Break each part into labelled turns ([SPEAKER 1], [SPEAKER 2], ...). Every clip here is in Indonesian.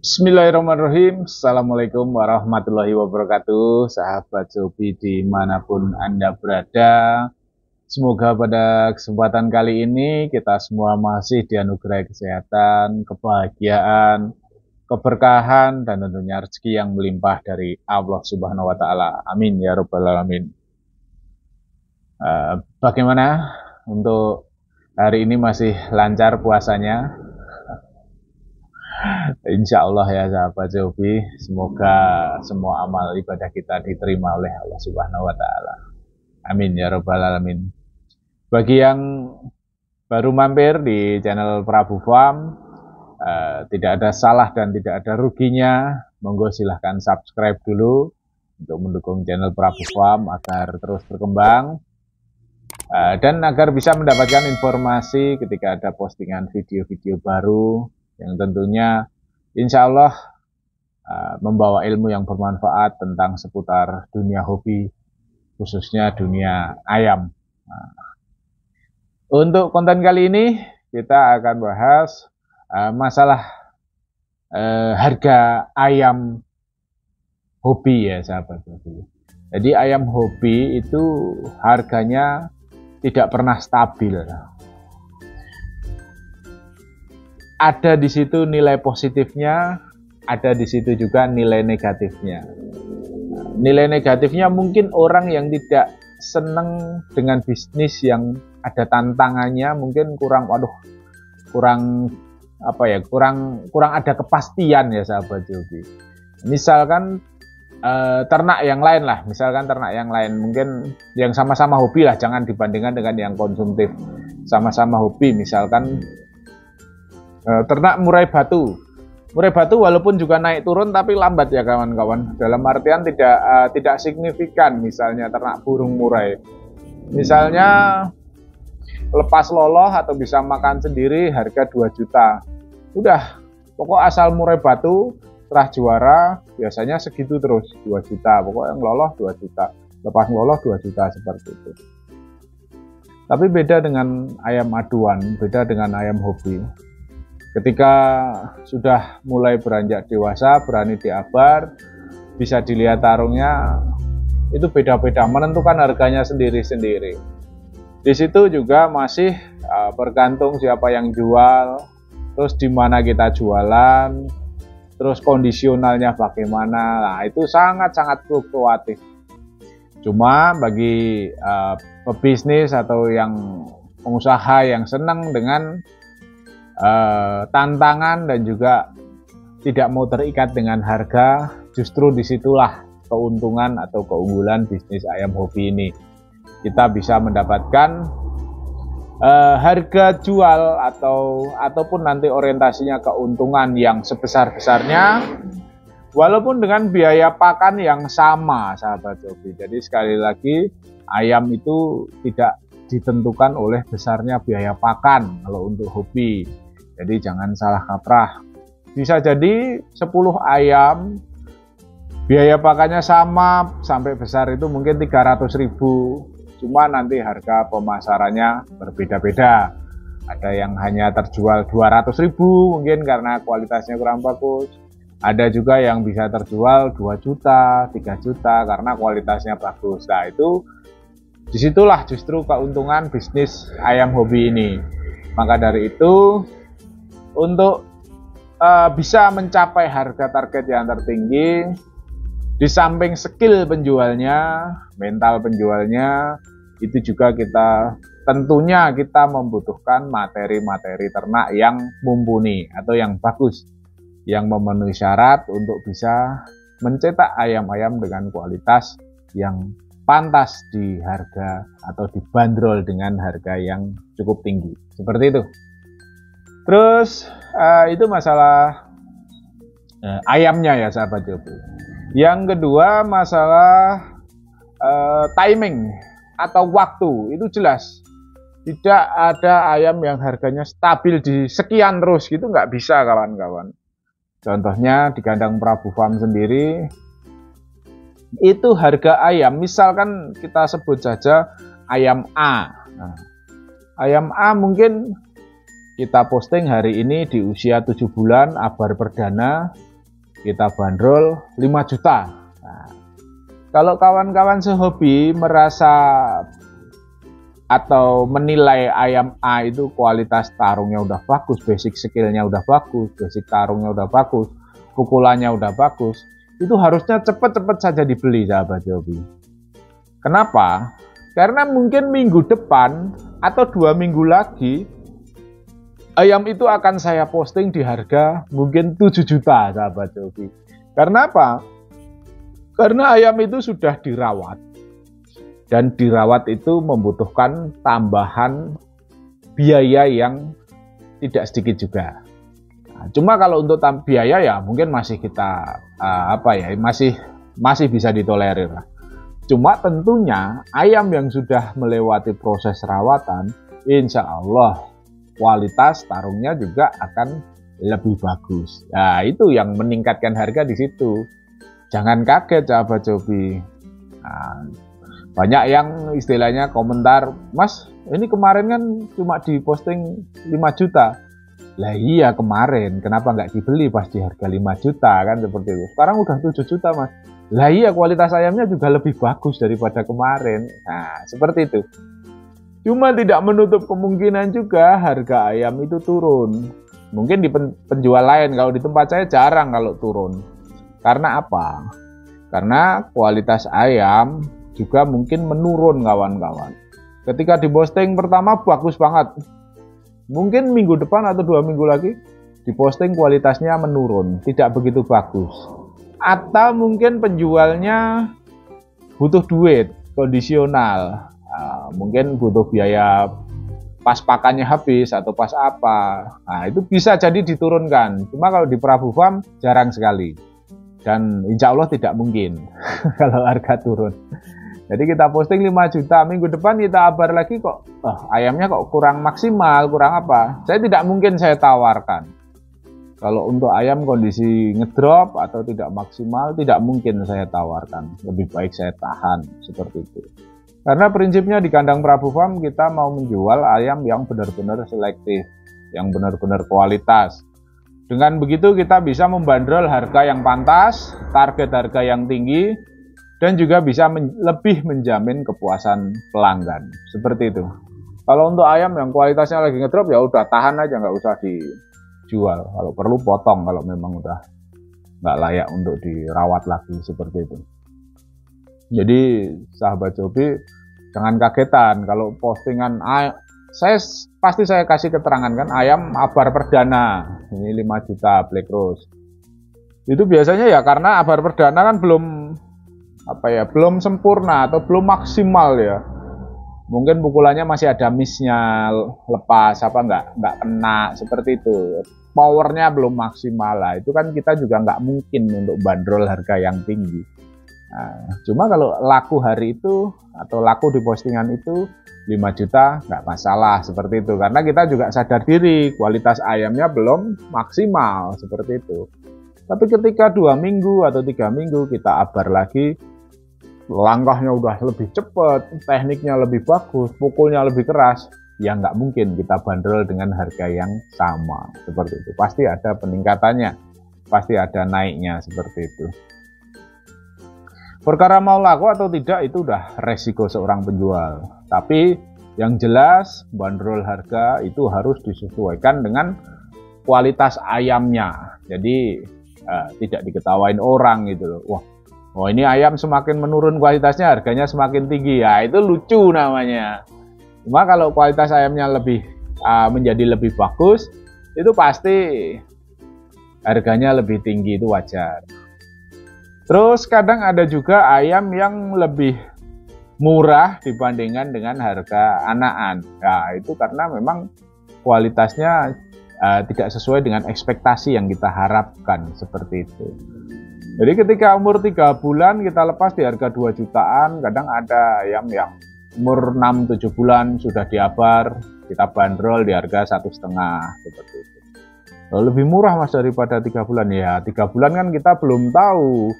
[SPEAKER 1] Bismillahirrahmanirrahim. Assalamualaikum warahmatullahi wabarakatuh. Sahabat Zobi dimanapun Anda berada. Semoga pada kesempatan kali ini kita semua masih dianugerahi kesehatan, kebahagiaan, keberkahan, dan tentunya rezeki yang melimpah dari Allah Subhanahu wa Ta'ala. Amin ya Rabbal 'Alamin. Bagaimana untuk hari ini, masih lancar puasanya? Insya Allah ya sahabat Zobi, semoga semua amal ibadah kita diterima oleh Allah Subhanahu wa Ta'ala. Amin ya Rabbal 'Alamin. Bagi yang baru mampir di channel Prabu Farm, tidak ada salah dan tidak ada ruginya. Monggo silahkan subscribe dulu untuk mendukung channel Prabu Farm agar terus berkembang, dan agar bisa mendapatkan informasi ketika ada postingan video-video baru yang tentunya insya Allah membawa ilmu yang bermanfaat tentang seputar dunia hobi, khususnya dunia ayam. Untuk konten kali ini kita akan bahas masalah harga ayam hobi ya sahabat hobi. Jadi ayam hobi itu harganya tidak pernah stabil. Ada di situ nilai positifnya, ada di situ juga nilai negatifnya. Nilai negatifnya mungkin orang yang tidak senang dengan bisnis yang ada tantangannya, mungkin kurang ada kepastian ya sahabat Jogi. Misalkan ternak yang lain lah, mungkin yang sama-sama hobi lah, jangan dibandingkan dengan yang konsumtif. Sama-sama hobi, misalkan ternak murai batu walaupun juga naik turun tapi lambat ya kawan-kawan, dalam artian tidak signifikan. Misalnya ternak burung murai, misalnya lepas loloh atau bisa makan sendiri harga 2 juta, udah pokok asal murai batu setelah juara biasanya segitu terus, 2 juta, pokoknya ngeloloh 2 juta, lepas ngeloloh 2 juta, seperti itu. Tapi beda dengan ayam aduan, beda dengan ayam hobi. Ketika sudah mulai beranjak dewasa, berani diabar, bisa dilihat tarungnya, itu beda-beda, menentukan harganya sendiri-sendiri. Di situ juga masih bergantung siapa yang jual, terus di mana kita jualan, terus kondisionalnya bagaimana. Nah, itu sangat-sangat fluktuatif. Cuma bagi pebisnis atau yang pengusaha yang senang dengan tantangan dan juga tidak mau terikat dengan harga, justru disitulah keuntungan atau keunggulan bisnis ayam hobi ini. Kita bisa mendapatkan harga jual ataupun nanti orientasinya keuntungan yang sebesar-besarnya, walaupun dengan biaya pakan yang sama sahabat hobi. Jadi sekali lagi, ayam itu tidak ditentukan oleh besarnya biaya pakan kalau untuk hobi. Jadi jangan salah kaprah. Bisa jadi 10 ayam biaya pakannya sama sampai besar itu mungkin 300.000. Cuma nanti harga pemasarannya berbeda-beda. Ada yang hanya terjual 200.000 mungkin karena kualitasnya kurang bagus. Ada juga yang bisa terjual 2 juta, 3 juta karena kualitasnya bagus. Nah, itu disitulah justru keuntungan bisnis ayam hobi ini. Maka dari itu, untuk bisa mencapai harga target yang tertinggi, di samping skill penjualnya, mental penjualnya, itu juga tentunya kita membutuhkan materi-materi ternak yang mumpuni atau yang bagus, yang memenuhi syarat untuk bisa mencetak ayam-ayam dengan kualitas yang pantas di harga atau dibanderol dengan harga yang cukup tinggi. Seperti itu. Terus itu masalah ayamnya ya sahabat Jobi. Yang kedua masalah timing atau waktu, itu jelas tidak ada ayam yang harganya stabil di sekian terus gitu, nggak bisa kawan-kawan. Contohnya di kandang Prabu Farm sendiri, itu harga ayam, misalkan kita sebut saja ayam A. Nah, ayam A mungkin kita posting hari ini di usia 7 bulan, abar perdana, kita bandrol 5 juta. Nah, kalau kawan-kawan sehobi merasa atau menilai ayam A itu kualitas tarungnya udah bagus, basic skillnya udah bagus, basic tarungnya udah bagus, pukulannya udah bagus, itu harusnya cepet-cepet saja dibeli, sahabat hobi. Kenapa? Karena mungkin minggu depan atau 2 minggu lagi ayam itu akan saya posting di harga mungkin 7 juta, sahabat hobi. Karena apa? Karena ayam itu sudah dirawat. Dan dirawat itu membutuhkan tambahan biaya yang tidak sedikit juga. Nah, cuma kalau untuk biaya ya mungkin masih kita masih bisa ditolerir lah. Cuma tentunya ayam yang sudah melewati proses rawatan, insya Allah kualitas tarungnya juga akan lebih bagus. Nah, itu yang meningkatkan harga di situ. Jangan kaget, sahabat hobi. Nah, banyak yang istilahnya komentar, Mas, ini kemarin kan cuma diposting 5 juta. Lah iya kemarin, kenapa nggak dibeli pas di harga 5 juta kan seperti itu. Sekarang udah 7 juta, Mas. Lah iya kualitas ayamnya juga lebih bagus daripada kemarin. Nah, seperti itu. Cuma tidak menutup kemungkinan juga harga ayam itu turun. Mungkin di penjual lain, kalau di tempat saya jarang kalau turun. Karena apa? Karena kualitas ayam juga mungkin menurun, kawan-kawan. Ketika diposting pertama bagus banget, mungkin minggu depan atau 2 minggu lagi diposting kualitasnya menurun, tidak begitu bagus. Atau mungkin penjualnya butuh duit kondisional, mungkin butuh biaya pas pakannya habis atau pas apa. Nah, itu bisa jadi diturunkan. Cuma kalau di Prabu Farm jarang sekali. Dan insya Allah tidak mungkin kalau harga turun. Jadi kita posting 5 juta, minggu depan kita kabar lagi kok ayamnya kok kurang maksimal, kurang apa. Saya tidak mungkin saya tawarkan. Kalau untuk ayam kondisi ngedrop atau tidak maksimal, tidak mungkin saya tawarkan. Lebih baik saya tahan, seperti itu. Karena prinsipnya di kandang Prabu Farm kita mau menjual ayam yang benar-benar selektif, yang benar-benar kualitas. Dengan begitu kita bisa membandrol harga yang pantas, target harga yang tinggi, dan juga bisa lebih menjamin kepuasan pelanggan. Seperti itu. Kalau untuk ayam yang kualitasnya lagi ngedrop, ya udah tahan aja, nggak usah dijual. Kalau perlu potong kalau memang udah nggak layak untuk dirawat lagi, seperti itu. Jadi sahabat hobi jangan kagetan kalau postingan pasti saya kasih keterangan kan, ayam abar perdana ini 5 juta Black Rose. Itu biasanya ya karena abar perdana kan belum sempurna atau belum maksimal ya. Mungkin pukulannya masih ada missnya, lepas nggak kena, seperti itu. Powernya belum maksimal lah. Itu kan kita juga nggak mungkin untuk bandrol harga yang tinggi. Nah, cuma kalau laku hari itu atau laku di postingan itu 5 juta nggak masalah, seperti itu. Karena kita juga sadar diri kualitas ayamnya belum maksimal, seperti itu. Tapi ketika 2 minggu atau 3 minggu kita abar lagi, langkahnya udah lebih cepat, tekniknya lebih bagus, pukulnya lebih keras, ya nggak mungkin kita bandrol dengan harga yang sama, seperti itu. Pasti ada peningkatannya, pasti ada naiknya, seperti itu. Perkara mau laku atau tidak itu udah resiko seorang penjual. Tapi yang jelas bandrol harga itu harus disesuaikan dengan kualitas ayamnya. Jadi tidak diketawain orang gitu loh. Wah, ini ayam semakin menurun kualitasnya, harganya semakin tinggi. Ya itu lucu namanya. Cuma kalau kualitas ayamnya menjadi lebih bagus, itu pasti harganya lebih tinggi, itu wajar. Terus kadang ada juga ayam yang lebih murah dibandingkan dengan harga anakan. Nah, itu karena memang kualitasnya tidak sesuai dengan ekspektasi yang kita harapkan, seperti itu. Jadi ketika umur 3 bulan kita lepas di harga 2 jutaan, kadang ada ayam yang umur 6-7 bulan sudah diabar, kita bandrol di harga 1,5, seperti itu. Lebih murah Mas daripada 3 bulan. Ya 3 bulan kan kita belum tahu.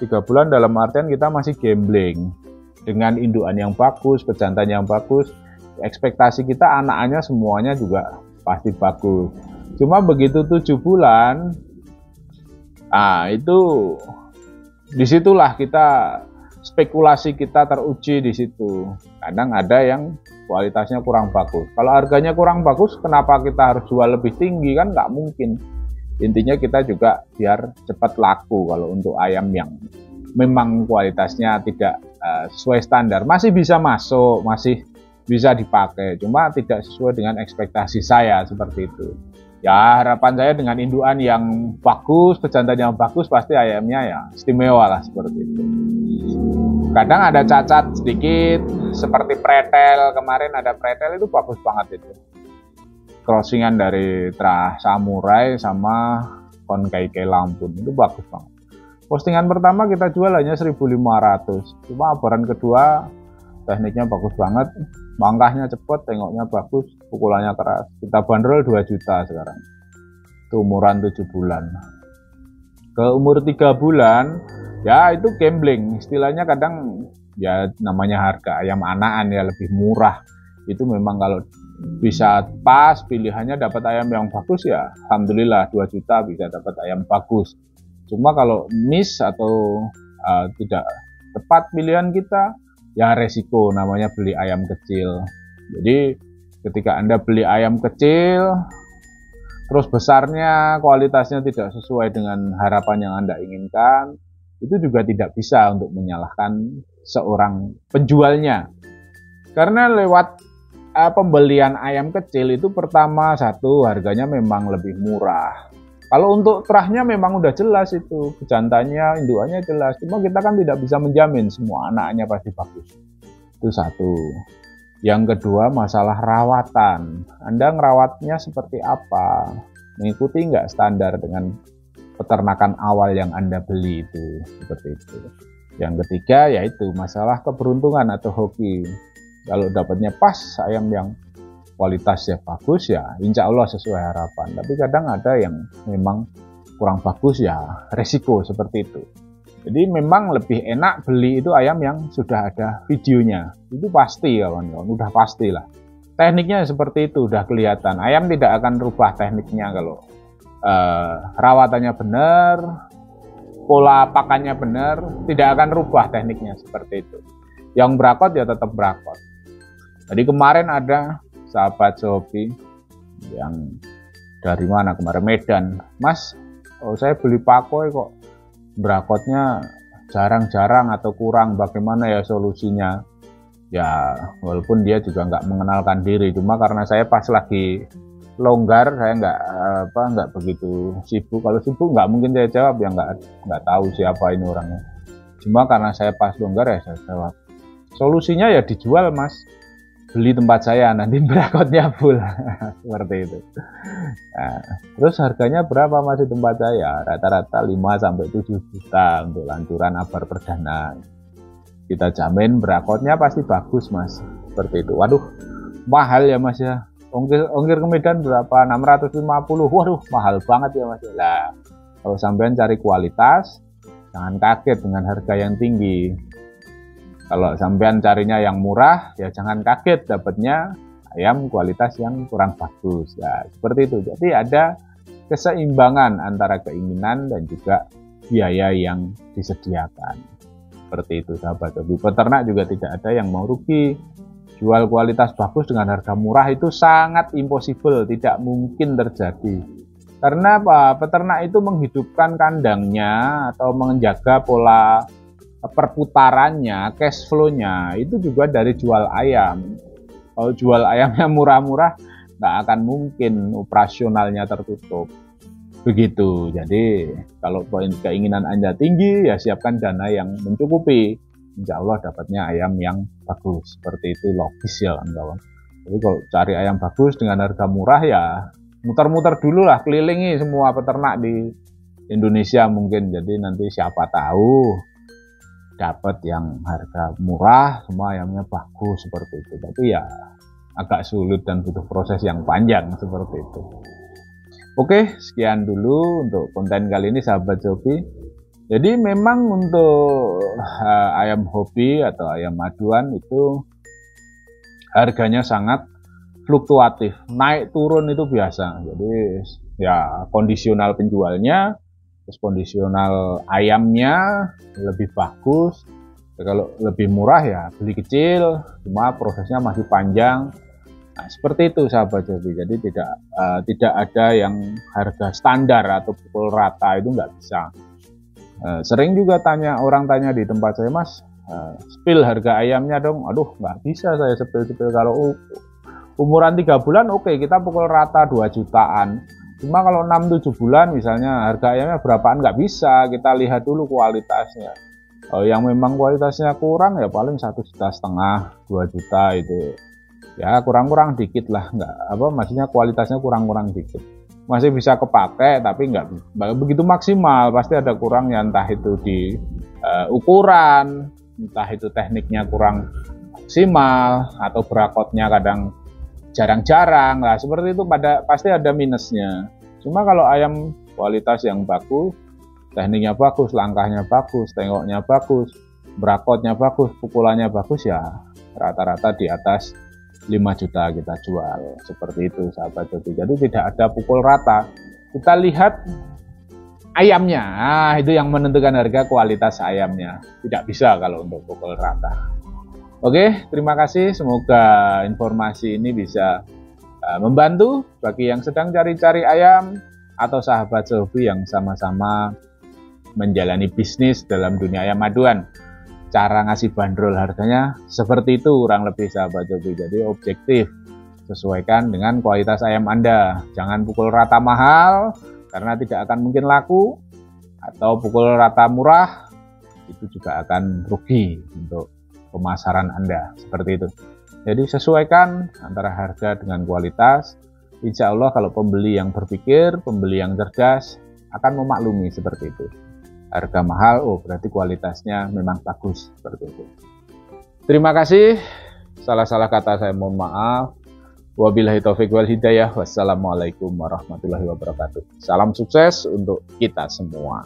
[SPEAKER 1] 3 bulan dalam artian kita masih gambling. Dengan indukan yang bagus, pejantan yang bagus, ekspektasi kita anakannya semuanya juga pasti bagus. Cuma begitu 7 bulan, Nah, itu disitulah kita spekulasi kita teruji di situ. Kadang ada yang kualitasnya kurang bagus. Kalau harganya kurang bagus, kenapa kita harus jual lebih tinggi? Kan nggak mungkin. Intinya kita juga biar cepat laku. Kalau untuk ayam yang memang kualitasnya tidak sesuai standar, masih bisa masuk, masih bisa dipakai, cuma tidak sesuai dengan ekspektasi saya, seperti itu. Ya, harapan saya dengan indukan yang bagus, pejantan yang bagus, pasti ayamnya ya istimewa lah, seperti itu. Kadang ada cacat sedikit, seperti pretel. Kemarin ada pretel, itu bagus banget itu. Crossingan dari Terah Samurai sama Konkeikei Lampun, itu bagus banget. Postingan pertama kita jual hanya 1.500, cuma aboran kedua tekniknya bagus banget, langkahnya cepet, tengoknya bagus, pukulannya keras. Kita bandrol 2 juta sekarang. Itu umuran 7 bulan. Ke umur 3 bulan, ya itu gambling. Istilahnya kadang ya namanya harga ayam anakan ya lebih murah. Itu memang kalau bisa pas pilihannya dapat ayam yang bagus ya alhamdulillah 2 juta bisa dapat ayam bagus. Cuma kalau miss atau tidak tepat pilihan kita, ya resiko, namanya beli ayam kecil. Jadi ketika Anda beli ayam kecil, terus besarnya, kualitasnya tidak sesuai dengan harapan yang Anda inginkan, itu juga tidak bisa untuk menyalahkan seorang penjualnya. Karena lewat pembelian ayam kecil itu pertama, satu, harganya memang lebih murah. Kalau untuk terahnya memang udah jelas itu, pejantannya, indukannya jelas. Cuma kita kan tidak bisa menjamin semua anaknya pasti bagus. Itu satu. Yang kedua, masalah rawatan. Anda ngerawatnya seperti apa? Mengikuti nggak standar dengan peternakan awal yang Anda beli itu? Seperti itu. Yang ketiga, yaitu masalah keberuntungan atau hoki. Kalau dapatnya pas ayam yang kualitasnya bagus, ya insya Allah sesuai harapan. Tapi kadang ada yang memang kurang bagus, ya resiko seperti itu. Jadi memang lebih enak beli itu ayam yang sudah ada videonya. Itu pasti kawan-kawan, udah pastilah. Tekniknya seperti itu, udah kelihatan. Ayam tidak akan rubah tekniknya kalau rawatannya benar, pola pakannya benar, tidak akan rubah tekniknya seperti itu. Yang berakot ya tetap berakot. Jadi kemarin ada sahabat Shopee yang dari mana kemarin, Medan, Mas, saya beli pakoi kok berakotnya jarang-jarang atau kurang, bagaimana ya solusinya? Ya walaupun dia juga nggak mengenalkan diri, cuma karena saya pas lagi longgar, saya nggak begitu sibuk. Kalau sibuk nggak mungkin saya jawab, ya nggak tahu siapa ini orangnya. Cuma karena saya pas longgar ya saya jawab. Solusinya ya dijual, Mas. Beli tempat saya, nanti berakotnya full. Seperti itu. Nah, terus harganya berapa Mas di tempat saya? Rata-rata 5-7 juta untuk lancuran abar perdana. Kita jamin berakotnya pasti bagus, Mas. Seperti itu. Waduh, mahal ya Mas ya. Ongkir ke Medan berapa? 650. Waduh, mahal banget ya Mas. Lah, kalau sampean cari kualitas, jangan kaget dengan harga yang tinggi. Kalau sampean carinya yang murah, ya jangan kaget dapatnya ayam kualitas yang kurang bagus. Ya, seperti itu. Jadi ada keseimbangan antara keinginan dan juga biaya yang disediakan. Seperti itu sahabat hobi peternak, juga tidak ada yang mau rugi. Jual kualitas bagus dengan harga murah itu sangat impossible, tidak mungkin terjadi. Karena apa? Peternak itu menghidupkan kandangnya atau menjaga pola perputarannya, cash flow-nya itu juga dari jual ayam. Kalau jual ayamnya murah-murah, nggak akan mungkin operasionalnya tertutup. Begitu. Jadi kalau keinginan Anda tinggi, ya siapkan dana yang mencukupi. Insya Allah dapatnya ayam yang bagus. Seperti itu logis ya kawan-kawan. Jadi kalau cari ayam bagus dengan harga murah, ya muter-muter dulu lah, kelilingi semua peternak di Indonesia mungkin. Jadi nanti siapa tahu dapat yang harga murah, semua ayamnya bagus seperti itu. Tapi ya agak sulit dan butuh proses yang panjang seperti itu. Oke, sekian dulu untuk konten kali ini sahabat Shopee. Jadi memang untuk ayam hobi atau ayam aduan itu harganya sangat fluktuatif, naik turun itu biasa. Jadi ya kondisional penjualnya terus kondisional ayamnya lebih bagus. Kalau lebih murah ya beli kecil, cuma prosesnya masih panjang. Nah, seperti itu sahabat Jovi. Jadi tidak ada yang harga standar atau pukul rata, itu nggak bisa. Sering juga orang tanya di tempat saya, Mas, spill harga ayamnya dong. Aduh, nggak bisa saya spill. Kalau umuran 3 bulan oke, kita pukul rata 2 jutaan. Cuma kalau 6-7 bulan misalnya harga ayamnya berapaan, nggak bisa. Kita lihat dulu kualitasnya. Yang memang kualitasnya kurang ya paling 1,5 juta, 2 juta itu. Ya kurang-kurang dikit lah, maksudnya kualitasnya kurang-kurang dikit. Masih bisa kepake tapi nggak begitu maksimal, pasti ada kurangnya, entah itu di ukuran, entah itu tekniknya kurang maksimal, atau berakotnya kadang jarang-jarang lah, seperti itu pasti ada minusnya. Cuma kalau ayam kualitas yang bagus, tekniknya bagus, langkahnya bagus, tengoknya bagus, berakotnya bagus, pukulannya bagus, ya rata-rata di atas 5 juta kita jual. Seperti itu sahabat Jovi. Jadi tidak ada pukul rata, kita lihat ayamnya, itu yang menentukan harga kualitas ayamnya. Tidak bisa kalau untuk pukul rata. Oke, terima kasih. Semoga informasi ini bisa membantu bagi yang sedang cari-cari ayam atau sahabat Jovi yang sama-sama menjalani bisnis dalam dunia ayam maduan. Cara ngasih bandrol harganya seperti itu kurang lebih sahabat Jovi. Jadi objektif, sesuaikan dengan kualitas ayam Anda. Jangan pukul rata mahal karena tidak akan mungkin laku, atau pukul rata murah, itu juga akan rugi untuk pemasaran Anda, seperti itu. Jadi sesuaikan antara harga dengan kualitas. Insya Allah kalau pembeli yang berpikir, pembeli yang cerdas akan memaklumi seperti itu. Harga mahal, berarti kualitasnya memang bagus, seperti itu. Terima kasih. Salah-salah kata saya mohon maaf. Wabillahi taufiq wal hidayah. Wassalamualaikum warahmatullahi wabarakatuh. Salam sukses untuk kita semua.